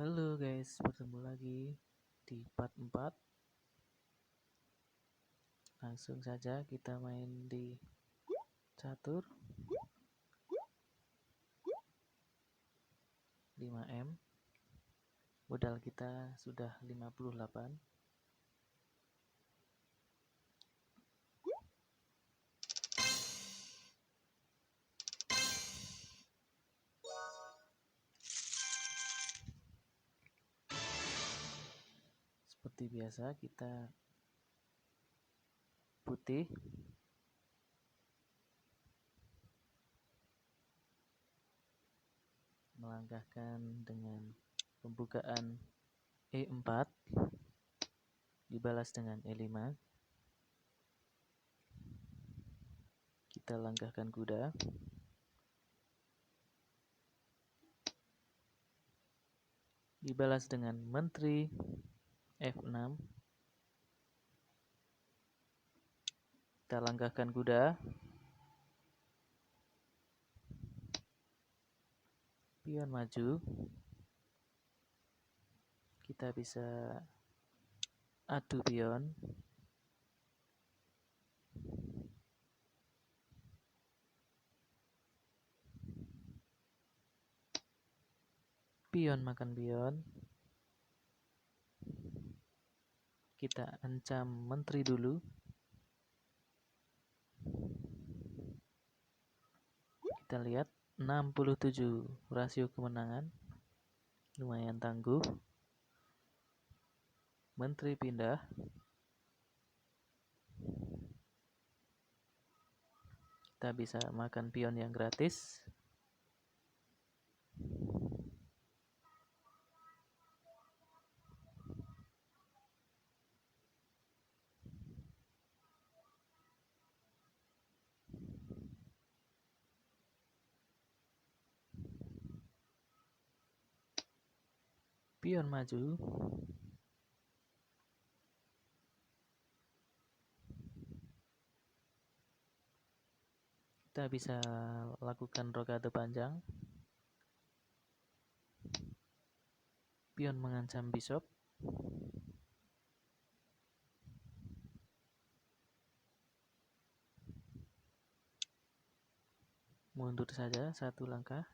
Halo guys, bertemu lagi di part 4. Langsung saja kita main di catur 5M. Modal kita sudah 58. Seperti biasa kita putih. Melangkahkan dengan pembukaan E4 dibalas dengan E5. Kita langkahkan kuda. Dibalas dengan menteri F6. Kita langkahkan kuda. Pion maju. Kita bisa adu pion. Pion makan pion. Kita ancam menteri dulu. Kita lihat 67 rasio kemenangan. Lumayan tangguh. Menteri pindah. Kita bisa makan pion yang gratis. Pion maju. Kita bisa lakukan rokade panjang. Pion mengancam bishop. Mundur saja satu langkah.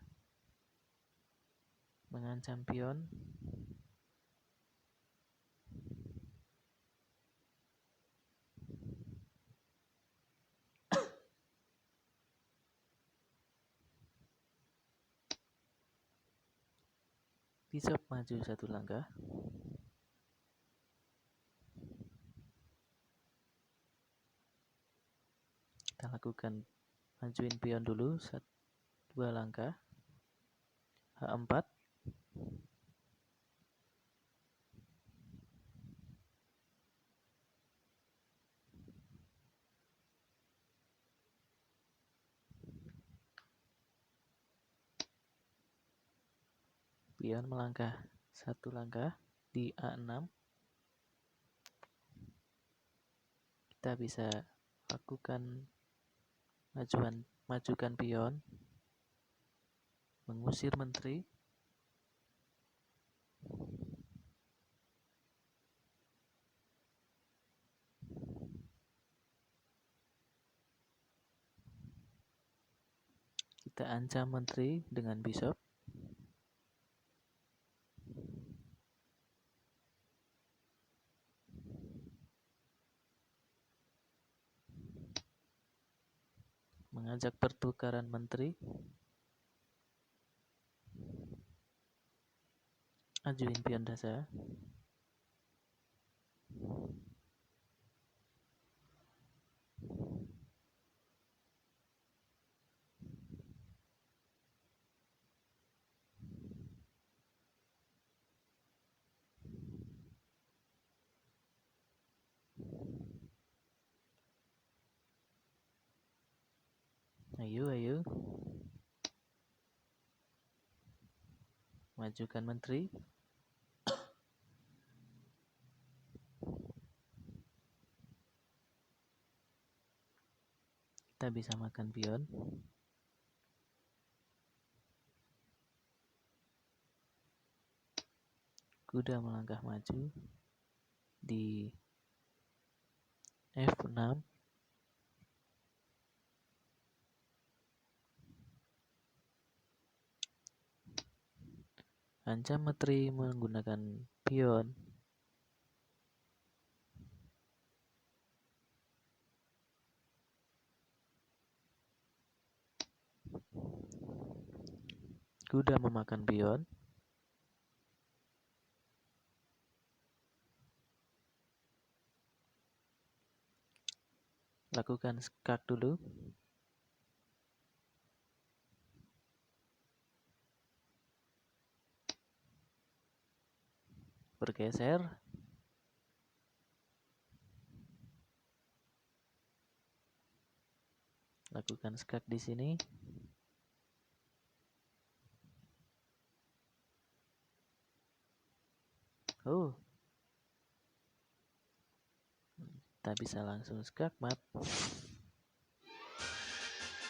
Mengancam pion. Bishop maju satu langkah. Kita lakukan majuin pion dulu 2 langkah. H4. Pion melangkah satu langkah di A6. Kita bisa lakukan majukan pion, mengusir menteri. Kita ancam menteri dengan bishop. Mengajak pertukaran menteri. Ajuin pion dasa. Ayo. Majukan menteri. Kita bisa makan pion. Kuda melangkah maju di F6. Ancam menteri menggunakan pion. Kuda memakan pion. Lakukan skak dulu. Bergeser. Lakukan skak di sini. Oh. Kita bisa langsung skak mat.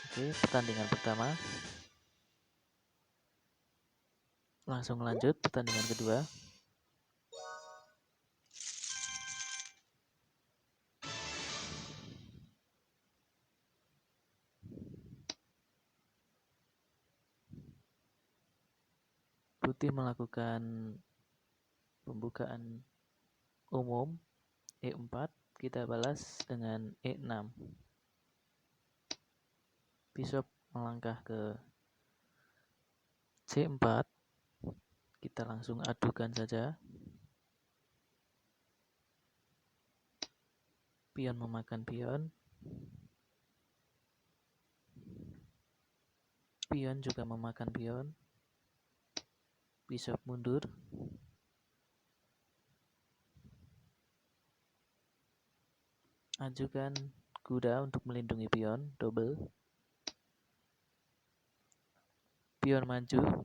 Oke, pertandingan pertama. Langsung lanjut pertandingan kedua. Putih melakukan pembukaan umum E4. Kita balas dengan E6. Bishop melangkah ke C4. Kita langsung adukan saja. Pion memakan pion. Pion juga memakan pion. Bishop mundur. Ajukan kuda untuk melindungi pion, double. Pion maju.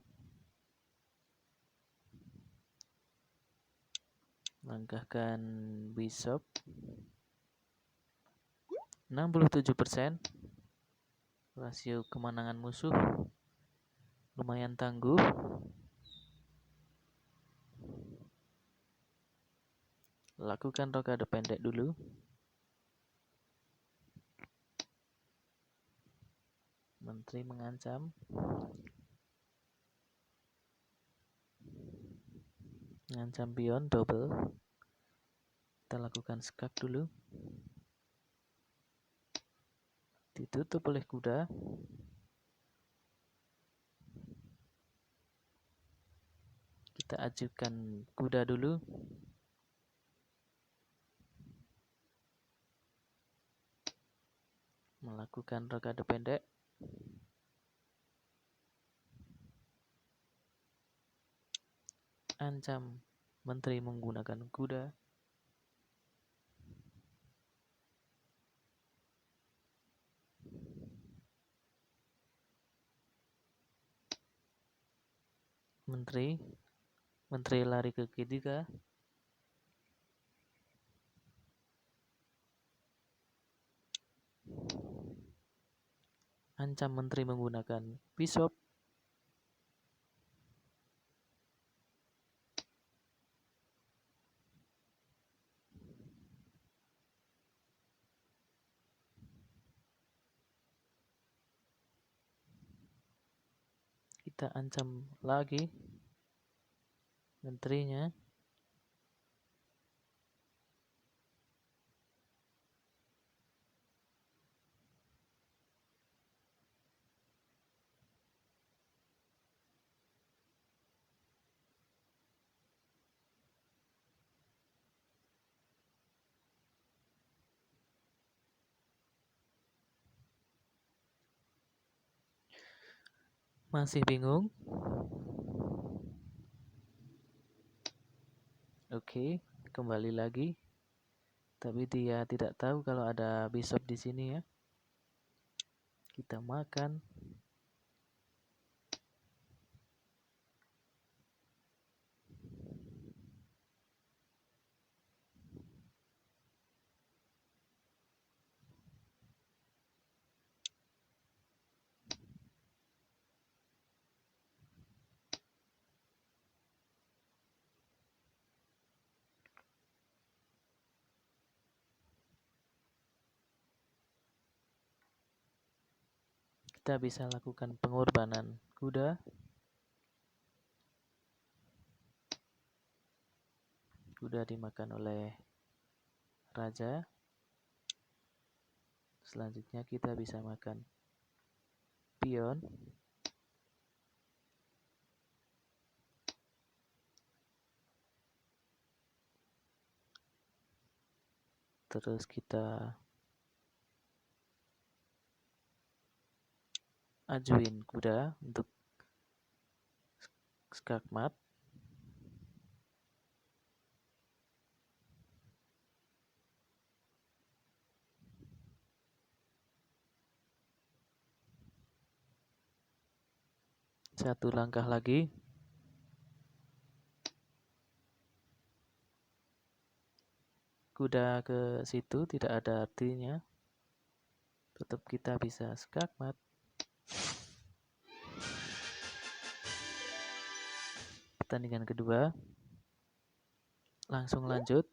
Langkahkan bishop. 67%. Rasio kemenangan musuh lumayan tangguh. Lakukan rokade pendek dulu. Menteri mengancam. Mengancam pion, double. Kita lakukan skak dulu. Ditutup oleh kuda. Kita ajukan kuda dulu. Melakukan rokade pendek. Ancam menteri menggunakan kuda. Menteri lari ke G3. Ancam menteri menggunakan bishop. Kita ancam lagi menterinya. Masih bingung? Oke, kembali lagi. Tapi dia tidak tahu kalau ada bishop di sini ya. Kita makan. Kita bisa lakukan pengorbanan kuda. Kuda dimakan oleh raja. Selanjutnya kita bisa makan pion. Terus kita ajuin kuda untuk skakmat. Satu langkah lagi. Kuda ke situ tidak ada artinya. Tetap kita bisa skakmat. Pertandingan kedua. Langsung lanjut.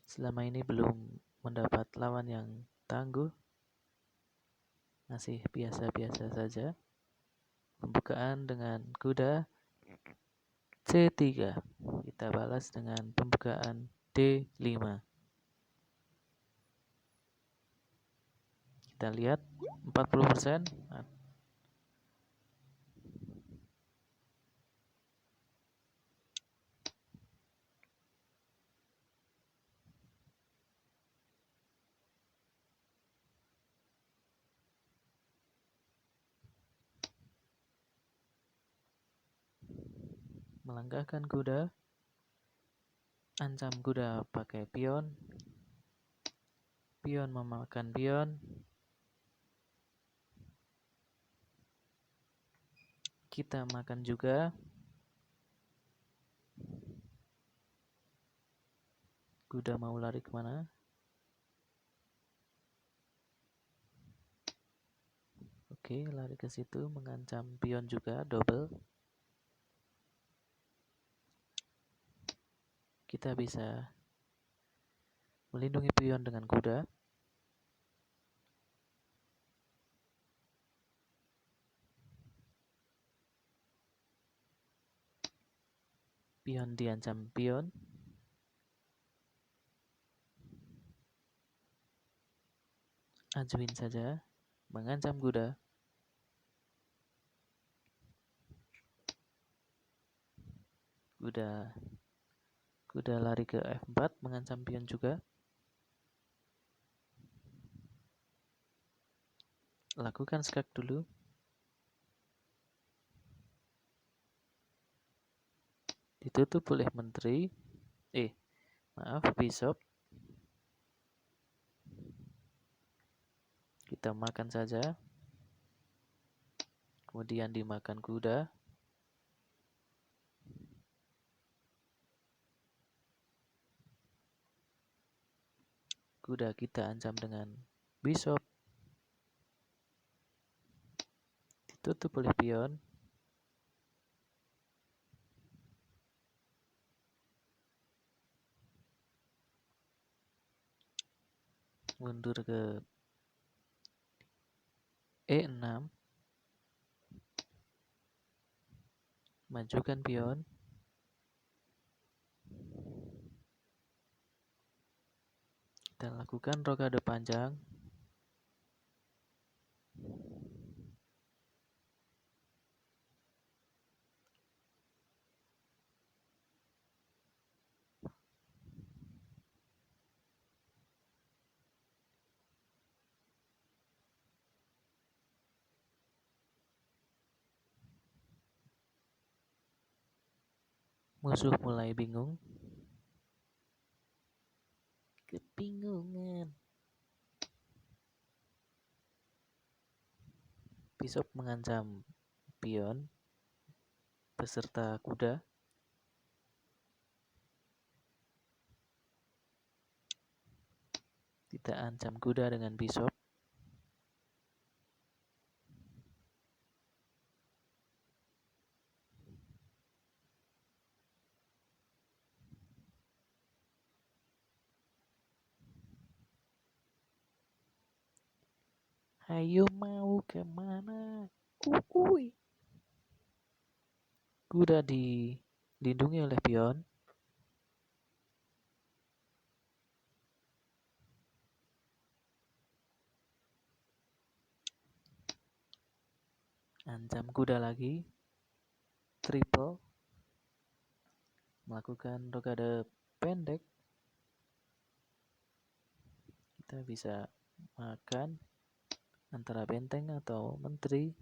Selama ini belum mendapat lawan yang tangguh. Masih biasa-biasa saja. Pembukaan dengan kuda C3. Kita balas dengan pembukaan D5. Kita lihat 40%. Melangkahkan kuda. Ancam kuda pakai pion. Pion memakan pion. Kita makan juga. Kuda mau lari kemana? Oke, lari ke situ, mengancam pion juga, double. Kita bisa melindungi pion dengan kuda. Pion diancam pion. Ajuin saja, mengancam kuda. Kuda lari ke F4, mengancam pion juga. Lakukan skak dulu. Ditutup oleh menteri. Bishop. Kita makan saja. Kemudian dimakan kuda. Kuda kita ancam dengan bishop. Ditutup oleh pion. Mundur ke E6. Majukan pion. Kita lakukan rokade panjang. Musuh mulai bingung. Kebingungan. Bishop mengancam pion beserta kuda. Kita ancam kuda dengan bishop. Ayo mau kemana? Uy. Kuda dilindungi oleh pion. Ancam kuda lagi. Triple. Melakukan rokade pendek. Kita bisa makan antara benteng atau menteri.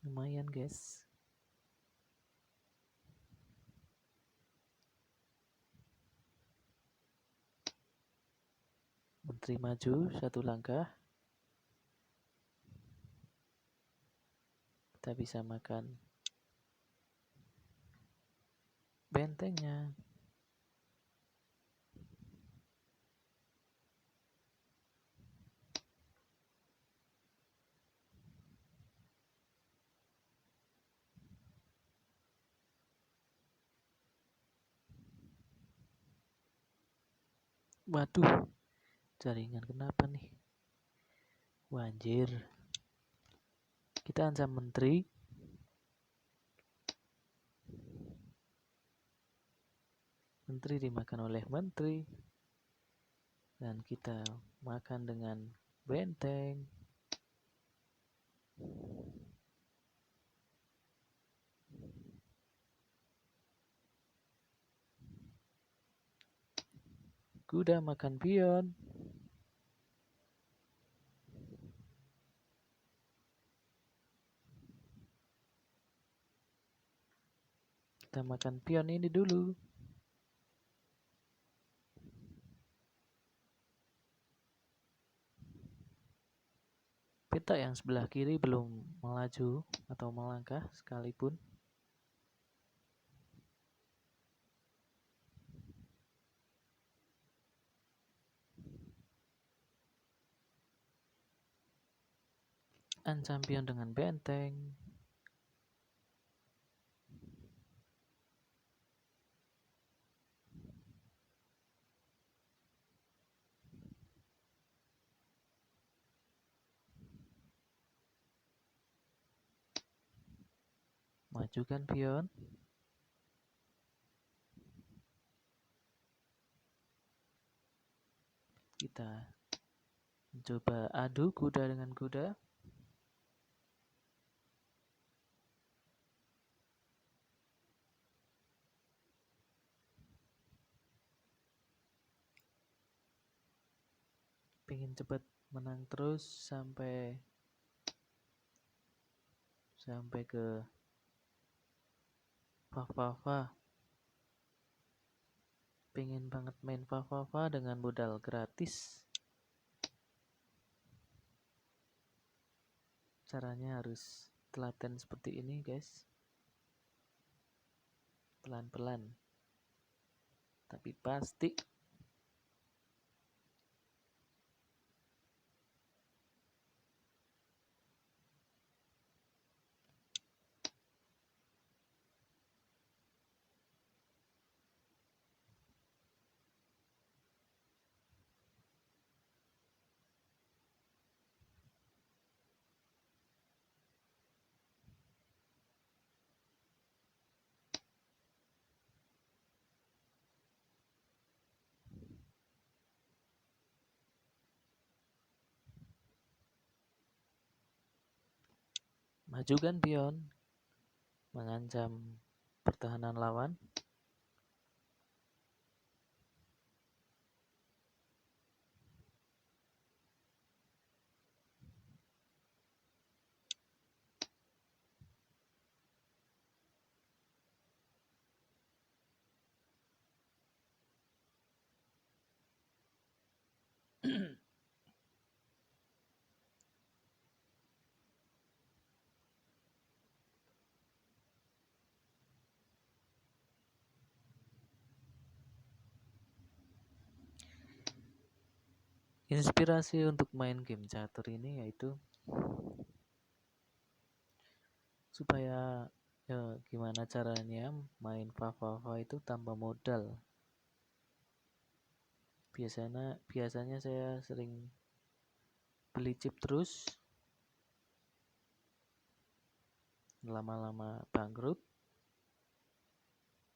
Lumayan guys. Menteri maju satu langkah. Kita bisa makan bentengnya. Waduh, jaringan kenapa nih? Wanjir. Kita ancam menteri. Menteri dimakan oleh menteri. Dan kita makan dengan benteng. Kuda makan pion. Kita makan pion ini dulu. Petak yang sebelah kiri belum melaju atau melangkah sekalipun. Ancam pion dengan benteng. Majukan pion. Kita coba adu kuda dengan kuda. Pengen cepat menang terus sampai ke Fafafa. Pengen banget main Fafafa dengan modal gratis. Caranya harus telaten seperti ini guys. Pelan-pelan. Tapi pasti. Majukan pion. Mengancam pertahanan lawan. Inspirasi untuk main game catur ini yaitu supaya gimana caranya main Fafafa itu tanpa modal. Biasanya saya sering beli chip terus, lama-lama bangkrut,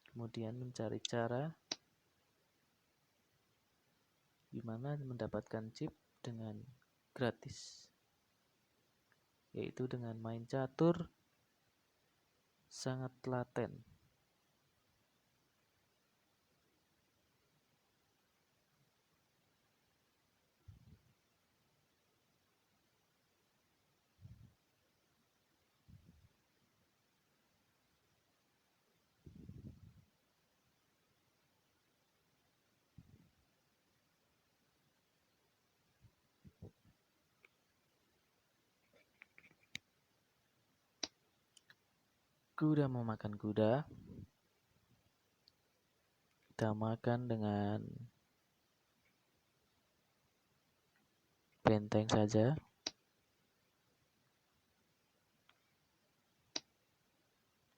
kemudian mencari cara gimana mendapatkan chip dengan gratis, yaitu dengan main catur sangat telaten. Kuda mau makan kuda, kita makan dengan benteng saja.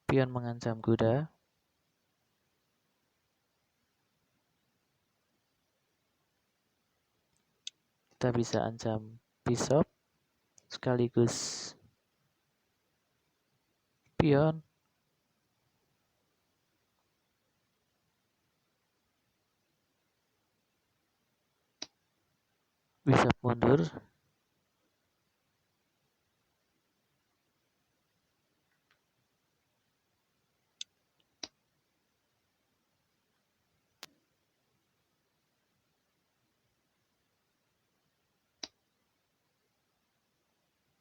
Pion mengancam kuda. Kita bisa ancam bishop sekaligus pion. Bishop mundur.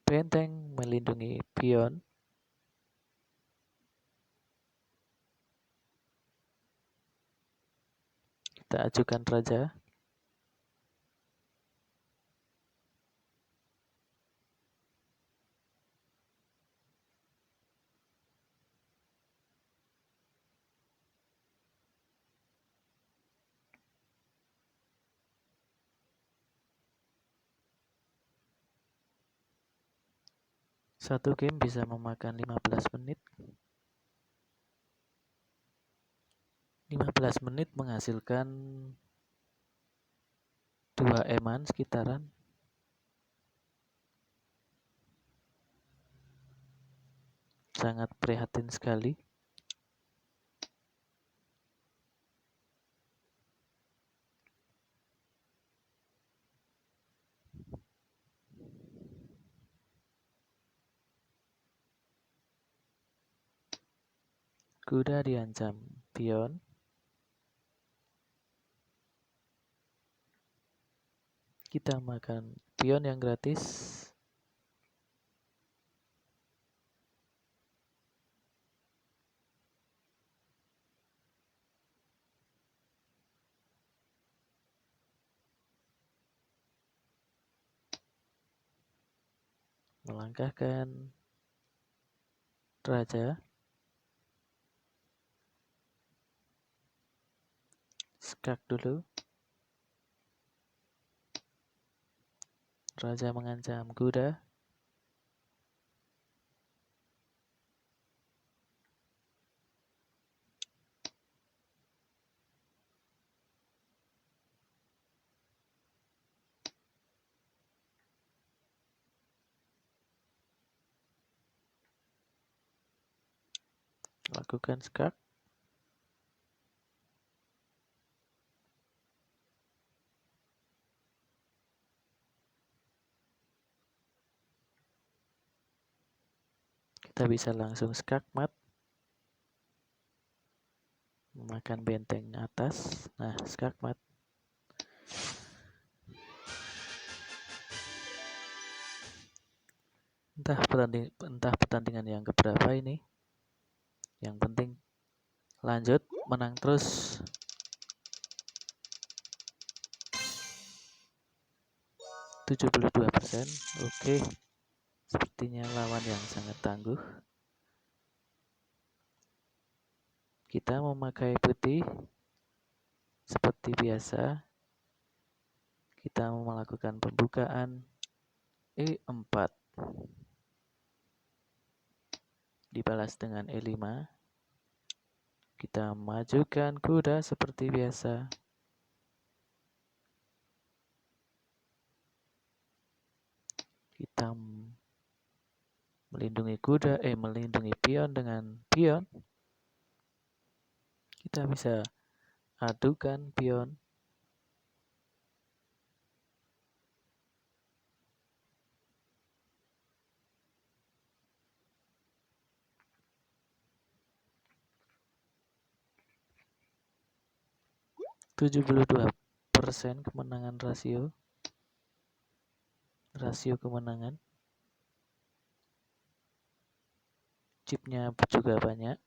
Benteng melindungi pion. Kita ajukan raja. Satu game bisa memakan 15 menit. 15 menit menghasilkan 2 eman sekitaran. Sangat prihatin sekali. Kuda diancam pion. Kita makan pion yang gratis. Melangkahkan raja. Skak dulu. Raja mengancam kuda. Lakukan skak. Kita bisa langsung skak mat. Memakan benteng atas. Nah, skak mat. Entah pertandingan yang keberapa ini. Yang penting lanjut, menang terus. %72%. Oke. Sepertinya lawan yang sangat tangguh. Kita memakai putih seperti biasa. Kita melakukan pembukaan E4. Dibalas dengan E5. Kita majukan kuda seperti biasa. kita melindungi pion dengan pion, kita bisa adukan pion. %72 kemenangan rasio kemenangan. Chipnya juga banyak.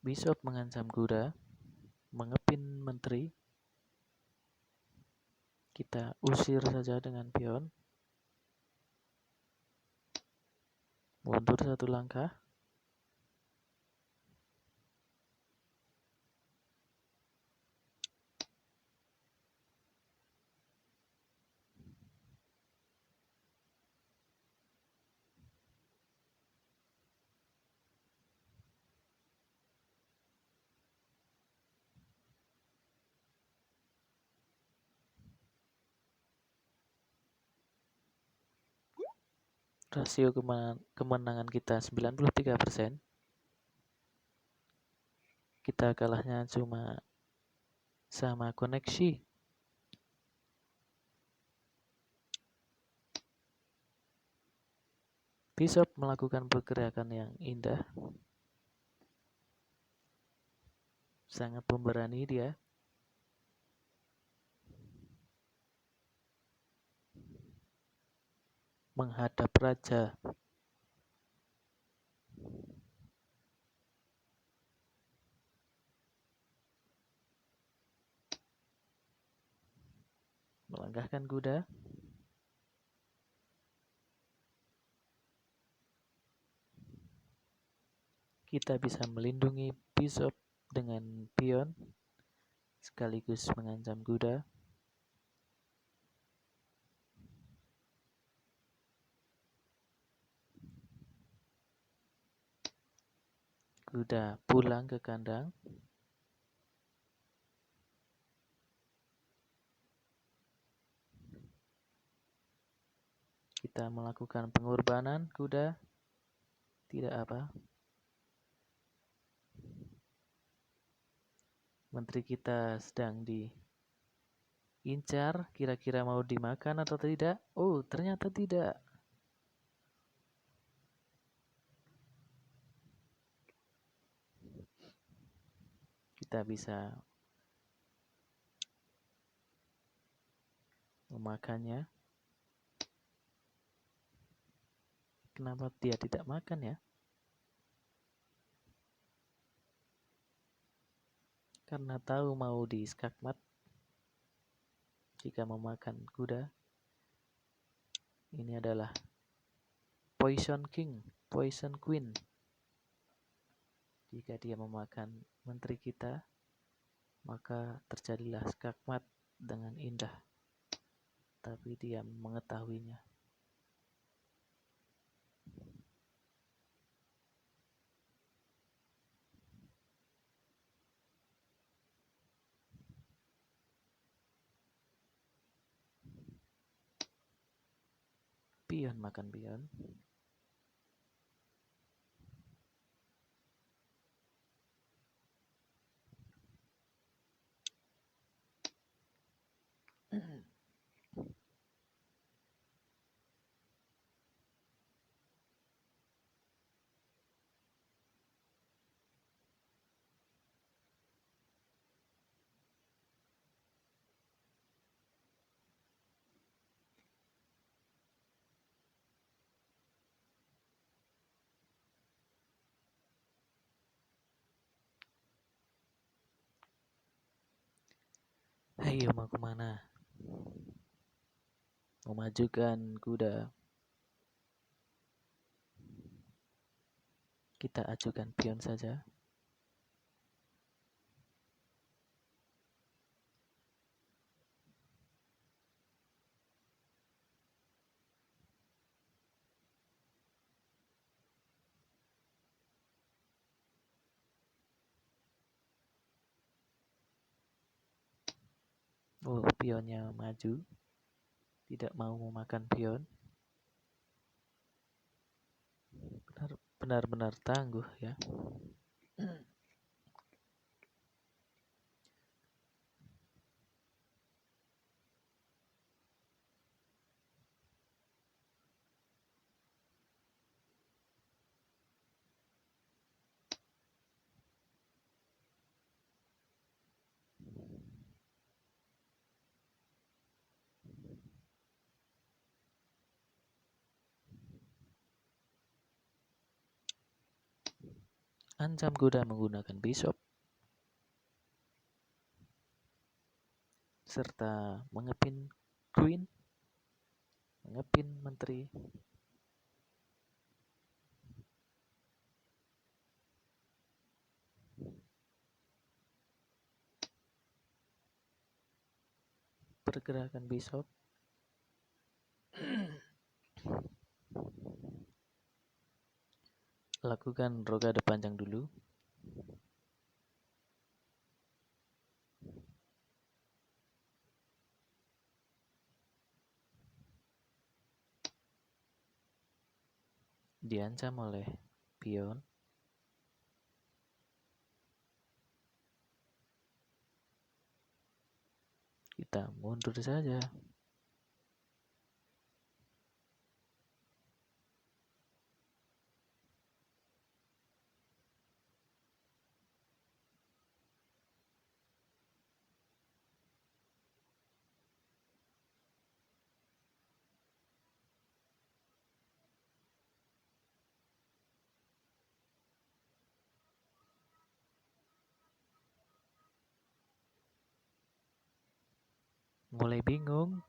Bishop mengancam kuda, mengepin menteri. Kita usir saja dengan pion. Mundur 1 langkah. Rasio kemenangan kita 93%. Kita kalahnya cuma sama koneksi. Bishop melakukan pergerakan yang indah. Sangat pemberani dia. Menghadap raja. Melangkahkan kuda. Kita bisa melindungi bishop dengan pion, sekaligus mengancam kuda. Kuda pulang ke kandang. Kita melakukan pengorbanan kuda. Tidak apa. Menteri kita sedang diincar. Kira-kira mau dimakan atau tidak? Oh, ternyata tidak. Kita bisa memakannya. Kenapa dia tidak makan ya? Karena tahu mau di skakmat jika memakan kuda. Ini adalah Poison King, Poison Queen. Jika dia memakan menteri kita, maka terjadilah skakmat dengan indah. Tapi dia mengetahuinya. Pion makan pion. Ayo mau kemana? Memajukan kuda. Kita ajukan pion saja. Oh, pionnya maju, tidak mau memakan pion. Benar-benar tangguh ya. Ancam kuda menggunakan bishop serta mengepin queen, mengepin menteri. Pergerakan bishop. Lakukan rokade panjang dulu. Diancam oleh pion. Kita mundur saja. Mulai bingung.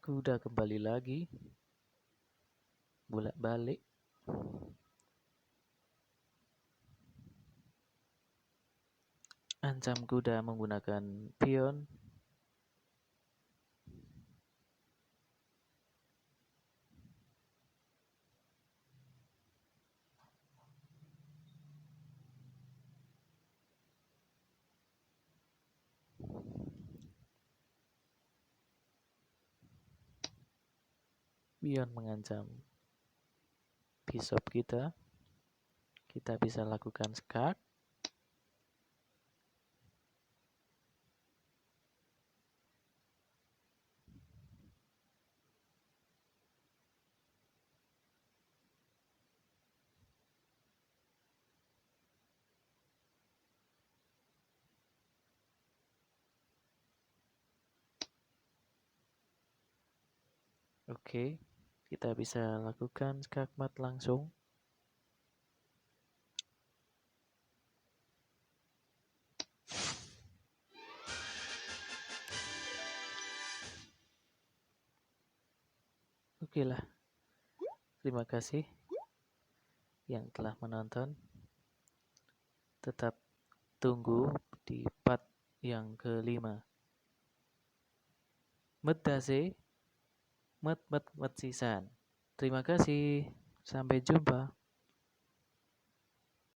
Kuda kembali lagi. Bolak-balik. Ancam kuda menggunakan pion. Pion mengancam bishop kita. Kita bisa lakukan skak. Oke, kita bisa lakukan skakmat langsung. Oke lah. Terima kasih yang telah menonton. Tetap tunggu di part yang kelima. Metase, met sisan. Terima kasih. Sampai jumpa.